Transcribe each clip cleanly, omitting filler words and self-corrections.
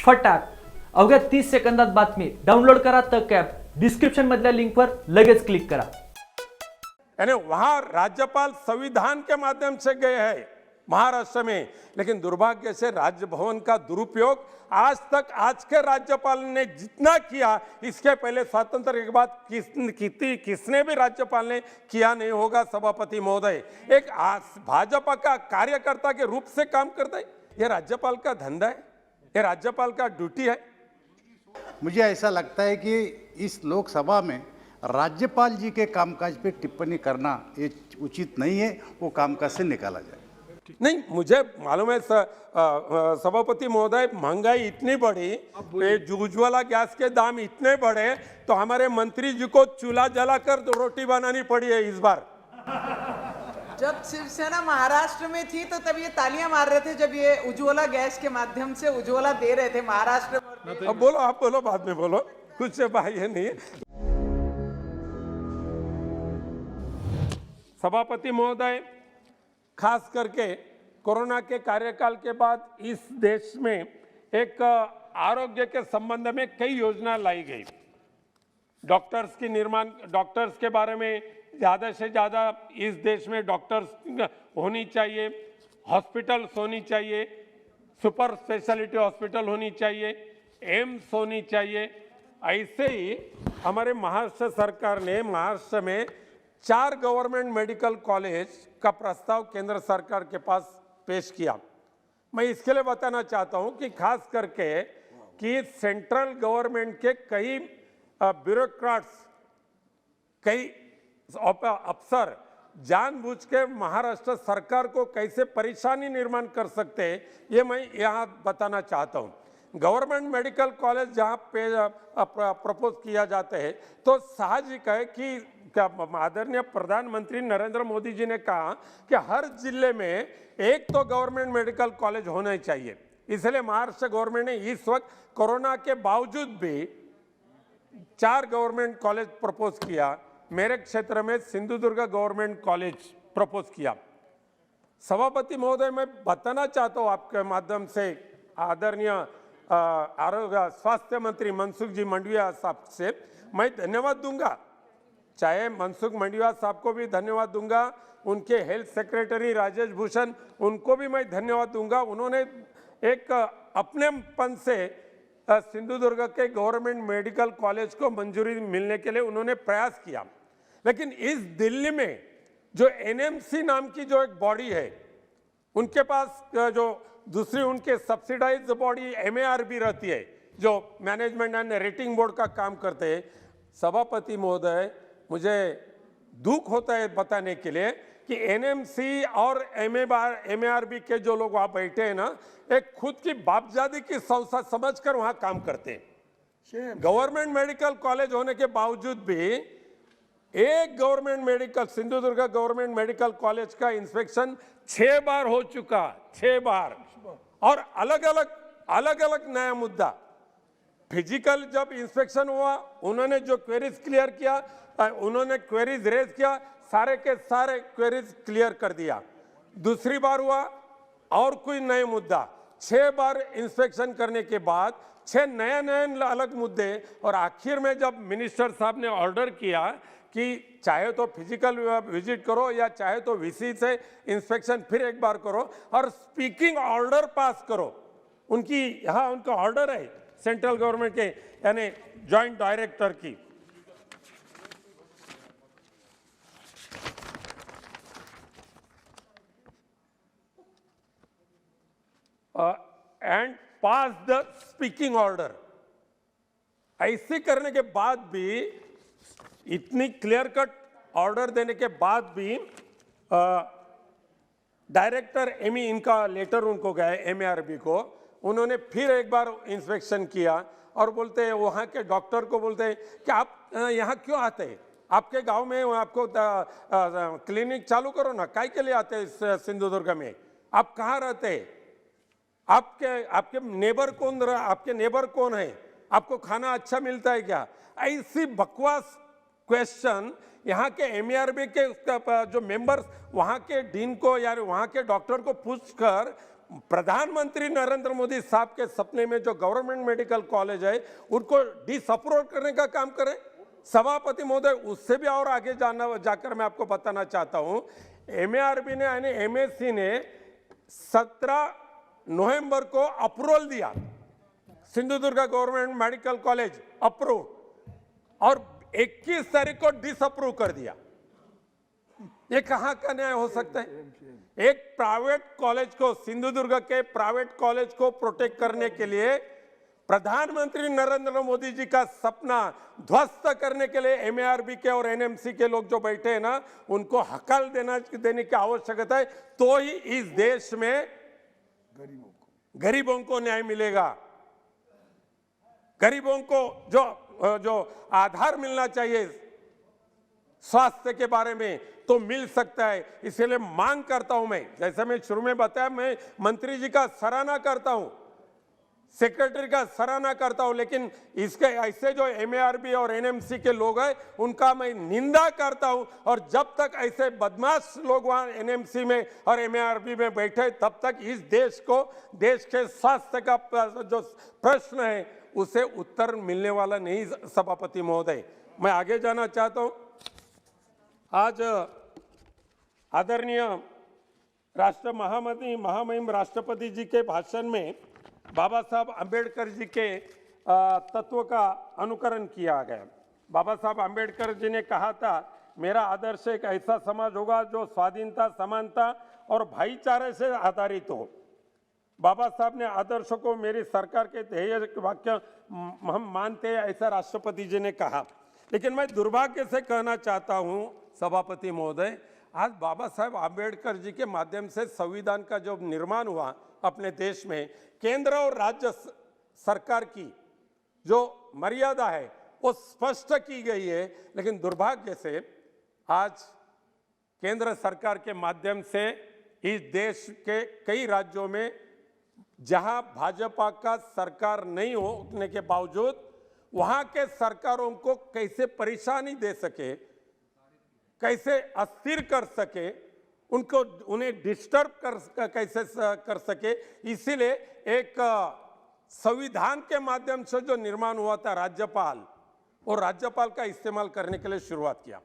फटाक अवघ्या 30 सेकंदात बातमी डाउनलोड करा तक ॲप डिस्क्रिप्शन मधल्या लिंकवर लगेच क्लिक करा। यानी वहां राज्यपाल संविधान के माध्यम से गए हैं महाराष्ट्र में, लेकिन दुर्भाग्य से राजभवन का दुरुपयोग आज तक आज के राज्यपाल ने जितना किया इसके पहले स्वतंत्र के बाद किसने भी राज्यपाल ने किया नहीं होगा। सभापति महोदय एक भाजपा का कार्यकर्ता के रूप से काम करता है, ये राज्यपाल का धंधा है, ये राज्यपाल का ड्यूटी है। मुझे ऐसा लगता है कि इस लोकसभा में राज्यपाल जी के कामकाज पे टिप्पणी करना ये उचित नहीं है, वो कामकाज से निकाला जाए। नहीं, मुझे मालूम है सभापति महोदय, महंगाई इतनी बढ़ी, उज्ज्वला गैस के दाम इतने बढ़े तो हमारे मंत्री जी को चूल्हा जलाकर तो रोटी बनानी पड़ी है इस बार। जब शिवसेना महाराष्ट्र में थी तो तब ये तालियां मार रहे थे जब ये उज्ज्वला गैस के माध्यम से उज्ज्वला दे रहे थे महाराष्ट्र में। अब बोलो, आप बोलो, बाद में बोलो, कुछ से बाह्य नहीं। सभापति महोदय, खास करके कोरोना के कार्यकाल के बाद इस देश में एक आरोग्य के संबंध में कई योजना लाई गई। डॉक्टर्स के बारे में ज़्यादा से ज़्यादा इस देश में डॉक्टर्स होनी चाहिए, हॉस्पिटल्स होनी चाहिए, सुपर स्पेशलिटी हॉस्पिटल होनी चाहिए, एम्स होनी चाहिए। ऐसे ही हमारे महाराष्ट्र सरकार ने महाराष्ट्र में 4 गवर्नमेंट मेडिकल कॉलेज का प्रस्ताव केंद्र सरकार के पास पेश किया। मैं इसके लिए बताना चाहता हूं कि खास करके कि सेंट्रल गवर्नमेंट के कई ब्यूरोक्रेट्स, कई अफसर जानबूझ के महाराष्ट्र सरकार को कैसे परेशानी निर्माण कर सकते हैं, ये मैं यहाँ बताना चाहता हूँ। गवर्नमेंट मेडिकल कॉलेज जहाँ पे प्रपोज किया जाते हैं तो साहजिक है कि आदरणीय प्रधानमंत्री नरेंद्र मोदी जी ने कहा कि हर जिले में एक तो गवर्नमेंट मेडिकल कॉलेज होना ही चाहिए। इसलिए महाराष्ट्र गवर्नमेंट ने इस वक्त कोरोना के बावजूद भी 4 गवर्नमेंट कॉलेज प्रपोज किया। मेरे क्षेत्र में सिंधुदुर्ग गवर्नमेंट कॉलेज प्रपोज किया। सभापति महोदय, मैं बताना चाहता हूँ आपके माध्यम से आदरणीय आरोग्य स्वास्थ्य मंत्री मनसुख जी मंडविया साहब से मैं धन्यवाद दूंगा, चाहे मनसुख मंडविया साहब को भी धन्यवाद दूंगा, उनके हेल्थ सेक्रेटरी राजेश भूषण, उनको भी मैं धन्यवाद दूंगा। उन्होंने एक अपनेपन से सिंधुदुर्ग के गवर्नमेंट मेडिकल कॉलेज को मंजूरी मिलने के लिए उन्होंने प्रयास किया। लेकिन इस दिल्ली में जो एनएमसी नाम की जो एक बॉडी है, उनके पास जो दूसरी उनके सब्सिडाइज्ड बॉडी एमएआरबी रहती है, जो मैनेजमेंट एंड रेटिंग बोर्ड का काम करते हैं। सभापति महोदय, मुझे दुख होता है बताने के लिए कि एनएमसी और एमएआरबी के जो लोग वहां बैठे हैं ना, एक खुद की बापजादी की संस्था समझकर वहां काम करते हैं। गवर्नमेंट मेडिकल कॉलेज होने के बावजूद भी एक government medical Sindhudurg government medical college का इंस्पेक्शन 6 बार हो चुका, 6 बार, और अलग अलग नया मुद्दा। फिजिकल जब इंस्पेक्शन हुआ, उन्होंने जो क्वेरीज क्लियर किया, उन्होंने क्वेरीज रेज किया, सारे के सारे क्वेरीज क्लियर कर दिया। दूसरी बार हुआ और कोई नए मुद्दा। 6 बार इंस्पेक्शन करने के बाद 6 नए अलग मुद्दे, और आखिर में जब मिनिस्टर साहब ने ऑर्डर किया कि चाहे तो फिजिकल विजिट करो या चाहे तो वीसी से इंस्पेक्शन फिर एक बार करो और स्पीकिंग ऑर्डर पास करो, उनकी यहाँ उनका ऑर्डर है सेंट्रल गवर्नमेंट के यानी जॉइंट डायरेक्टर की। And pass the speaking order. ऐसे करने के बाद भी, इतनी क्लियर कट ऑर्डर देने के बाद भी डायरेक्टर एमी, इनका लेटर उनको गया एमएआरबी को, उन्होंने फिर एक बार इंस्पेक्शन किया और बोलते हैं वहाँ के डॉक्टर को, बोलते हैं कि आप यहाँ क्यों आते हैं, आपके गांव में आपको क्लिनिक चालू करो ना, काय के लिए आते हैं सिंधुदुर्ग में, आप कहाँ रहते हैं, आपके नेबर कौन रहा, आपके नेबर कौन है, आपको खाना अच्छा मिलता है क्या। ऐसी बकवास क्वेश्चन यहाँ के एमएआरबी के जो मेंबर्स वहाँ के डीन को या वहाँ के डॉक्टर को पूछकर प्रधानमंत्री नरेंद्र मोदी साहब के सपने में जो गवर्नमेंट मेडिकल कॉलेज है उनको डिसअप्रूव करने का काम करें। सभापति महोदय, उससे भी और आगे जाकर मैं आपको बताना चाहता हूं, एमएआरबी ने यानी एमएससी ने 17 नवंबर को अप्रूवल दिया, Sindhudurg government medical college approve, और 21 तारीख को डिसअप्रूव कर दिया। ये कहां का न्याय हो सकता है? एक प्राइवेट कॉलेज को, सिंधुदुर्ग के प्राइवेट कॉलेज को प्रोटेक्ट करने के लिए प्रधानमंत्री नरेंद्र मोदी जी का सपना ध्वस्त करने के लिए एमएआरबी के और एनएमसी के लोग जो बैठे हैं ना, उनको हकाल देने की आवश्यकता है, तो ही इस देश में गरीबों को न्याय मिलेगा। गरीबों को जो आधार मिलना चाहिए स्वास्थ्य के बारे में तो मिल सकता है। इसलिए मांग करता हूं मैं, जैसे मैं शुरू में बताया, मैं मंत्री जी का सराहना करता हूं, सेक्रेटरी का सराहना करता हूं, लेकिन इसके ऐसे जो एमएआरबी और एनएमसी के लोग हैं उनका मैं निंदा करता हूं। और जब तक ऐसे बदमाश लोग वहां एनएमसी में और एमएआरबी में बैठे, तब तक इस देश को, देश के स्वास्थ्य का जो प्रश्न है उसे उत्तर मिलने वाला नहीं। सभापति महोदय, मैं आगे जाना चाहता हूं। आज आदरणीय राष्ट्र महामहिम राष्ट्रपति जी के भाषण में बाबा साहब अंबेडकर जी के तत्व का अनुकरण किया गया। बाबा साहब अंबेडकर जी ने कहा था, मेरा आदर्श एक ऐसा समाज होगा जो स्वाधीनता, समानता और भाईचारे से आधारित हो। बाबा साहब ने आदर्शों को मेरी सरकार के ध्येय वाक्य हम मानते हैं, ऐसा राष्ट्रपति जी ने कहा। लेकिन मैं दुर्भाग्य से कहना चाहता हूं सभापति महोदय, आज बाबा साहब आम्बेडकर जी के माध्यम से संविधान का जो निर्माण हुआ अपने देश में, केंद्र और राज्य सरकार की जो मर्यादा है वो स्पष्ट की गई है। लेकिन दुर्भाग्य से आज केंद्र सरकार के माध्यम से इस देश के कई राज्यों में जहां भाजपा का सरकार नहीं होने के बावजूद वहां के सरकारों को कैसे परेशानी दे सके, कैसे अस्थिर कर सके, उन्हें डिस्टर्ब कैसे कर सके, इसीलिए एक संविधान के माध्यम से जो निर्माण हुआ था राज्यपाल, और राज्यपाल का इस्तेमाल करने के लिए शुरुआत किया।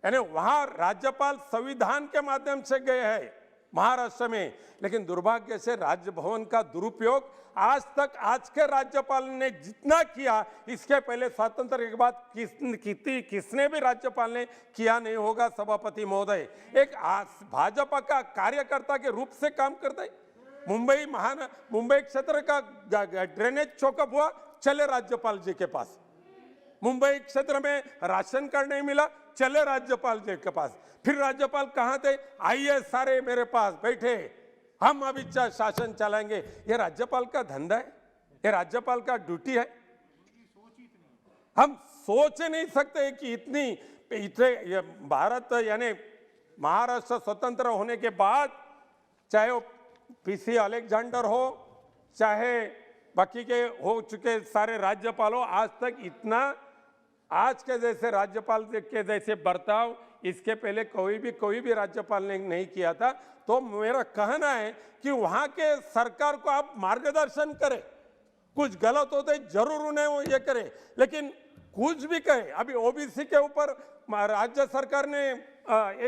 यानी वहां राज्यपाल संविधान के माध्यम से गए हैं महाराष्ट्र में, लेकिन दुर्भाग्य से राजभवन का दुरुपयोग आज तक आज के राज्यपाल ने जितना किया, इसके पहले स्वातंत्र के बाद किसने भी राज्यपाल ने किया नहीं होगा। सभापति महोदय, एक भाजपा का कार्यकर्ता के रूप से काम करता है। मुंबई क्षेत्र का ड्रेनेज चौकअप हुआ, चले राज्यपाल जी के पास। मुंबई क्षेत्र में राशन कार्ड नहीं मिला, चले राज्यपाल जी के पास। फिर राज्यपाल कहां थे? आइए सारे मेरे पास बैठे, हम अभी शासन चलाएंगे। ये राज्यपाल का धंधा है, ये राज्यपाल का ड्यूटी है। हम सोच नहीं सकते कि इतने भारत यानी महाराष्ट्र स्वतंत्र होने के बाद, चाहे वो पीसी अलेक्जेंडर हो, चाहे बाकी के हो चुके सारे राज्यपाल हो, आज तक इतना आज के जैसे राज्यपाल के जैसे बर्ताव इसके पहले कोई भी राज्यपाल ने नहीं किया था। तो मेरा कहना है कि वहां के सरकार को आप मार्गदर्शन करें, कुछ गलत होते जरूर उन्हें वो ये करे, लेकिन कुछ भी कहे। अभी ओबीसी के ऊपर राज्य सरकार ने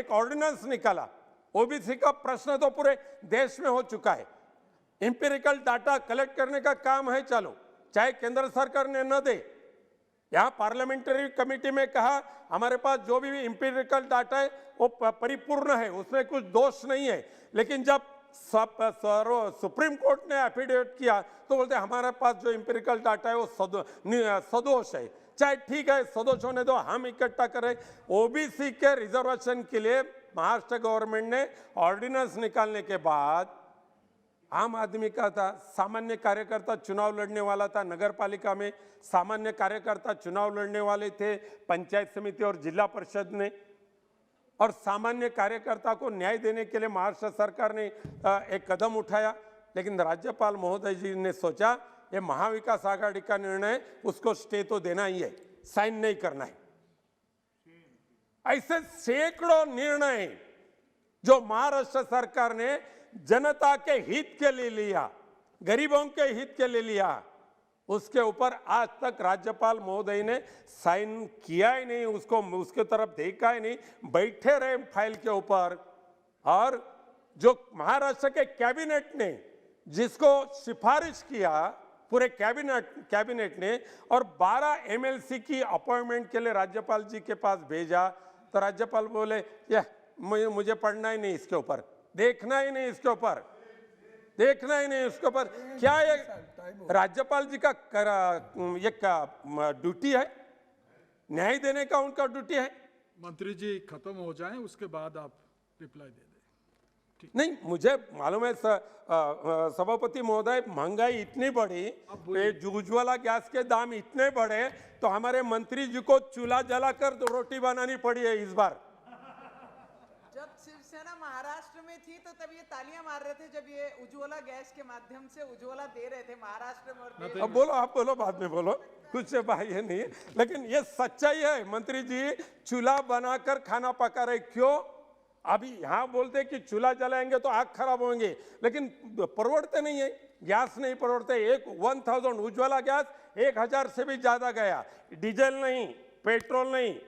एक ऑर्डिनेंस निकाला। ओबीसी का प्रश्न तो पूरे देश में हो चुका है। इंपेरिकल डाटा कलेक्ट करने का काम है चालू, चाहे केंद्र सरकार ने न दे। यहाँ पार्लियामेंट्री कमेटी में कहा हमारे पास जो भी इंपेरिकल डाटा है वो परिपूर्ण है, उसमें कुछ दोष नहीं है। लेकिन जब सुप्रीम कोर्ट ने एफिडेविट किया तो बोलते हमारे पास जो इंपेरिकल डाटा है वो सदोष है। चाहे ठीक है, सदोष होने दो, हम इकट्ठा करें। ओबीसी के रिजर्वेशन के लिए महाराष्ट्र गवर्नमेंट ने ऑर्डिनेंस निकालने के बाद आम आदमी का था, सामान्य कार्यकर्ता चुनाव लड़ने वाला था। नगर पालिका में सामान्य कार्यकर्ता चुनाव लड़ने वाले थे, पंचायत समिति और जिला परिषद ने। और सामान्य कार्यकर्ता को न्याय देने के लिए महाराष्ट्र सरकार ने एक कदम उठाया। लेकिन राज्यपाल महोदय जी ने सोचा ये महाविकास आघाड़ी का निर्णय, उसको स्टे तो देना ही है, साइन नहीं करना है। ऐसे सैकड़ों निर्णय जो महाराष्ट्र सरकार ने जनता के हित के लिए लिया, गरीबों के हित के लिए लिया, उसके ऊपर आज तक राज्यपाल महोदय ने साइन किया ही नहीं, उसके तरफ देखा ही नहीं, बैठे रहे फाइल के ऊपर। और जो महाराष्ट्र के कैबिनेट ने जिसको सिफारिश किया, पूरे कैबिनेट ने, और 12 एमएलसी की अपॉइंटमेंट के लिए राज्यपाल जी के पास भेजा, तो राज्यपाल बोले यह मुझे पढ़ना ही नहीं, इसके ऊपर देखना ही नहीं, इसके ऊपर देखना ही नहीं, उसके ऊपर क्या ये राज्यपाल जी का ये ड्यूटी है? न्याय देने का उनका ड्यूटी है? मंत्री जी खत्म हो जाएं, उसके बाद आप रिप्लाई दे दें। नहीं, मुझे मालूम है सभापति महोदय, महंगाई इतनी बढ़ी, उज्ज्वला गैस के दाम इतने बढ़े, तो हमारे मंत्री जी को चूल्हा जलाकर रोटी बनानी पड़ी है इस बार। जब शिवसेना महाराष्ट्र में थी तो तब ये तालियां मार रहे थे जब ये उज्ज्वला गैस के माध्यम से उज्ज्वला दे रहे थे महाराष्ट्र में। और अब बोलो, आप बोलो, बाद में बोलो, कुछ से बाह्य नहीं है, लेकिन ये सच्चाई है। मंत्री जी चूल्हा बनाकर खाना पका रहे, क्यों? अभी यहाँ बोलते कि चूल्हा जलाएंगे तो आग खराब होंगे, लेकिन परवड़ते नहीं है, गैस नहीं परवड़ते। 1000 उज्ज्वला गैस 1000 से भी ज्यादा गया, डीजल नहीं, पेट्रोल नहीं,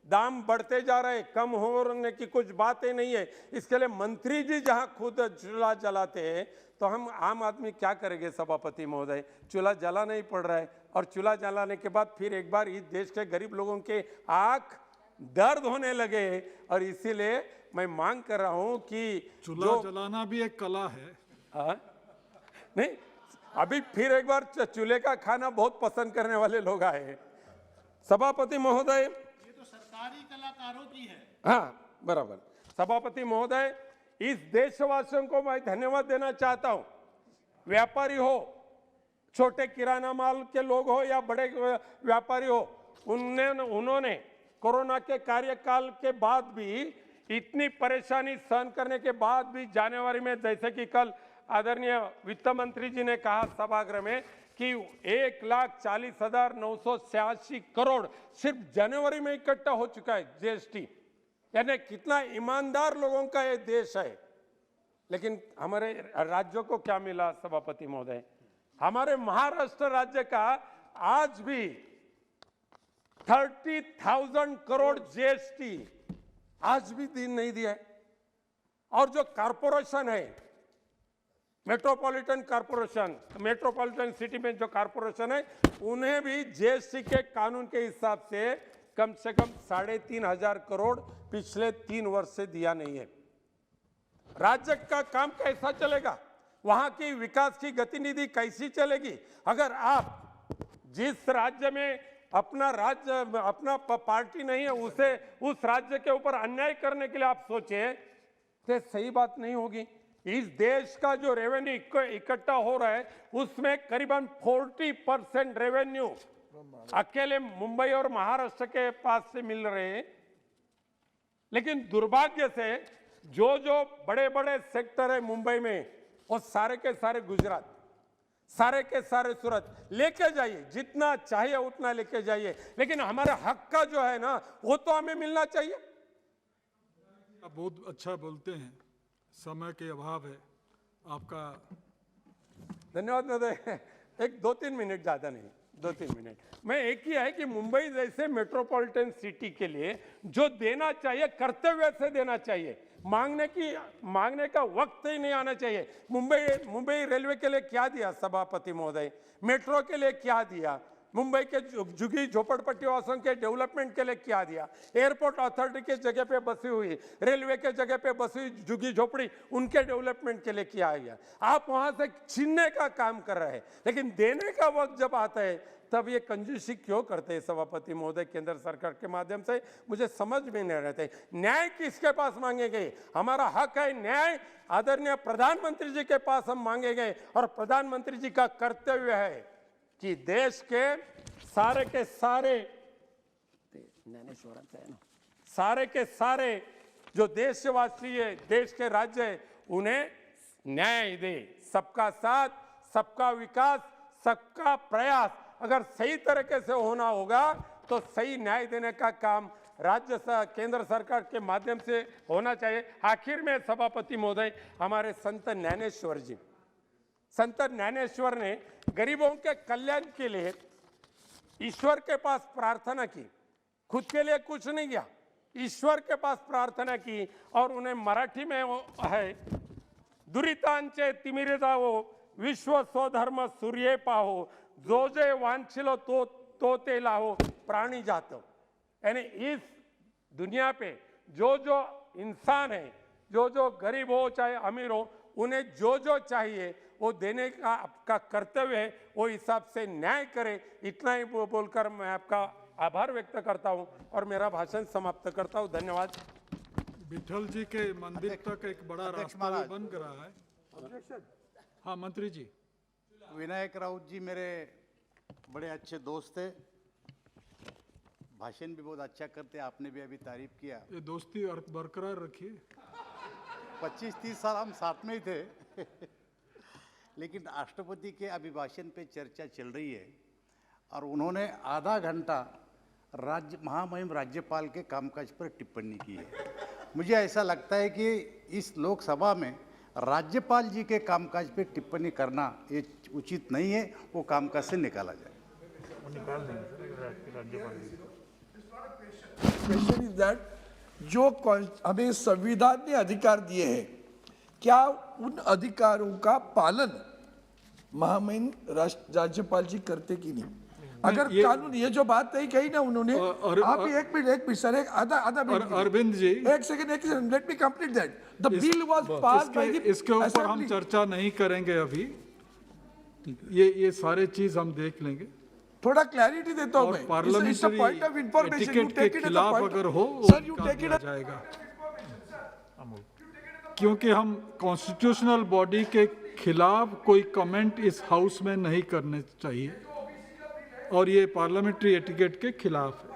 दाम बढ़ते जा रहे, कम होने की कुछ बातें नहीं है। इसके लिए मंत्री जी जहां खुद चूल्हा जलाते हैं, तो हम आम आदमी क्या करेंगे? सभापति महोदय, चूल्हा जला नहीं पड़ रहा है, और चूल्हा जलाने के बाद फिर एक बार इस देश के गरीब लोगों के आंख दर्द होने लगे, और इसीलिए मैं मांग कर रहा हूं कि चूल्हा जलाना भी एक कला है। नहीं, अभी फिर एक बार चूल्हे का खाना बहुत पसंद करने वाले लोग आए हैं। सभापति महोदय, ये तो सरकारी कलाकारों की है। हाँ, बराबर। सभापति महोदय, इस देशवासियों को मैं धन्यवाद देना चाहता हूं। व्यापारी हो, छोटे किराना माल के लोग हो या बड़े व्यापारी हो, उन्होंने कोरोना के कार्यकाल के बाद भी, इतनी परेशानी सहन करने के बाद भी, जनवरी में, जैसे कि कल आदरणीय वित्त मंत्री जी ने कहा सभागृह में कि 1,40,986 करोड़ सिर्फ जनवरी में इकट्ठा हो चुका है जीएसटी। यानी कितना ईमानदार लोगों का ये देश है। लेकिन हमारे राज्यों को क्या मिला सभापति महोदय? हमारे महाराष्ट्र राज्य का आज भी 30,000 करोड़ जीएसटी आज भी दिन नहीं दिया है। और जो कारपोरेशन है, मेट्रोपॉलिटन कॉर्पोरेशन, मेट्रोपॉलिटन सिटी में जो कॉर्पोरेशन है, उन्हें भी जीएसटी के कानून के हिसाब से कम 3,500 करोड़ पिछले 3 वर्ष से दिया नहीं है। राज्य का काम कैसा चलेगा? वहां की विकास की गतिविधि कैसी चलेगी? अगर आप जिस राज्य में अपना पार्टी नहीं है, उस राज्य के ऊपर अन्याय करने के लिए आप सोचे, तो सही बात नहीं होगी। इस देश का जो रेवेन्यू इकट्ठा हो रहा है, उसमें करीबन 40% रेवेन्यू अकेले मुंबई और महाराष्ट्र के पास से मिल रहे हैं। लेकिन दुर्भाग्य से जो बड़े बड़े सेक्टर है मुंबई में, वो सारे के सारे गुजरात, सारे के सारे सूरत। लेके जाइए, जितना चाहिए उतना लेके जाइए, लेकिन हमारे हक का जो है ना, वो तो हमें मिलना चाहिए। आप बहुत अच्छा बोलते हैं, समय के अभाव है आपका। धन्यवाद महोदय। 2-3 मिनट, ज्यादा नहीं, 2-3 मिनट। मैं एक ही है कि मुंबई जैसे मेट्रोपॉलिटन सिटी के लिए जो देना चाहिए, कर्तव्य से देना चाहिए। मांगने का वक्त ही नहीं आना चाहिए। मुंबई रेलवे के लिए क्या दिया सभापति महोदय? मेट्रो के लिए क्या दिया? मुंबई के झुग्गी झोपड़पट्टी वासियों के डेवलपमेंट के लिए क्या दिया? एयरपोर्ट अथॉरिटी के जगह पे बसी हुई, रेलवे के जगह पे बसी हुई झुग्गी झोपड़ी, उनके डेवलपमेंट के लिए क्या गया? आप वहां से छीनने का काम कर रहे हैं, लेकिन देने का वक्त जब आता है तब ये कंजूसी क्यों करते हैं सभापति महोदय? केंद्र सरकार के माध्यम से मुझे समझ में नहीं रहते। न्याय किसके पास मांगेंगे? हमारा हक है न्याय आदरणीय प्रधानमंत्री जी के पास हम मांगेंगे, और प्रधानमंत्री जी का कर्तव्य है कि देश के सारे के सारे जो देशवासी है, देश के राज्य है, उन्हें न्याय दे। सबका साथ, सबका विकास, सबका प्रयास अगर सही तरीके से होना होगा तो सही न्याय देने का काम केंद्र सरकार के माध्यम से होना चाहिए। आखिर में सभापति महोदय, हमारे संत ज्ञानेश्वर ने गरीबों के कल्याण के लिए ईश्वर के पास प्रार्थना की, खुद के लिए कुछ नहीं किया, ईश्वर के पास प्रार्थना की और उन्हें मराठी में वो है, दुरितांचे तिमिरे जावो विश्व स्वधर्म सूर्ये पाहो, जो जे वांछिलो तो ते लाहो प्राणी जातो। यानी इस दुनिया पे जो जो इंसान है, जो जो गरीब हो चाहे अमीर हो, उन्हें जो जो चाहिए वो देने का आपका कर्तव्य है, वो हिसाब से न्याय करे। इतना ही बोलकर मैं आपका आभार व्यक्त करता हूं और मेरा भाषण समाप्त करता हूं। धन्यवाद। विठल जी के मंदिर तक एक बड़ा रास्ता भी बन रहा है। हाँ मंत्री जी। विनायक राउत जी मेरे बड़े अच्छे दोस्त थे, भाषण भी बहुत अच्छा करते, आपने भी अभी तारीफ किया। ये दोस्ती और बरकरार रखिए। 25-30 साल हम साथ में ही थे लेकिन राष्ट्रपति के अभिभाषण पे चर्चा चल रही है और उन्होंने आधा घंटा महामहिम राज्यपाल के कामकाज पर टिप्पणी की है। मुझे ऐसा लगता है कि इस लोकसभा में राज्यपाल जी के कामकाज पे टिप्पणी करना ये उचित नहीं है, वो कामकाज से निकाला जाए। क्वेश्चन इज दैट जो हमें संविधान ने अधिकार दिए हैं, क्या उन अधिकारों का पालन महामहिम राज्यपाल जी करते कि नहीं? अगर कानून ये जो बात नहीं कही ना उन्होंने, आप एक मिनट सर, एक आधा मिनट अरविंद जी, एक second let me complete that. The bill was pass by the इसके ऊपर हम चर्चा नहीं करेंगे अभी, ये सारे चीज हम देख लेंगे। थोड़ा क्लैरिटी देता हूं मैं। Parliamentary point of information etiquette के खिलाफ अगर हो सर, यू टेक इट जाएगा, क्योंकि हम कॉन्स्टिट्यूशनल बॉडी के खिलाफ कोई कमेंट इस हाउस में नहीं करने चाहिए और ये पार्लियामेंट्री एटिकेट के खिलाफ है।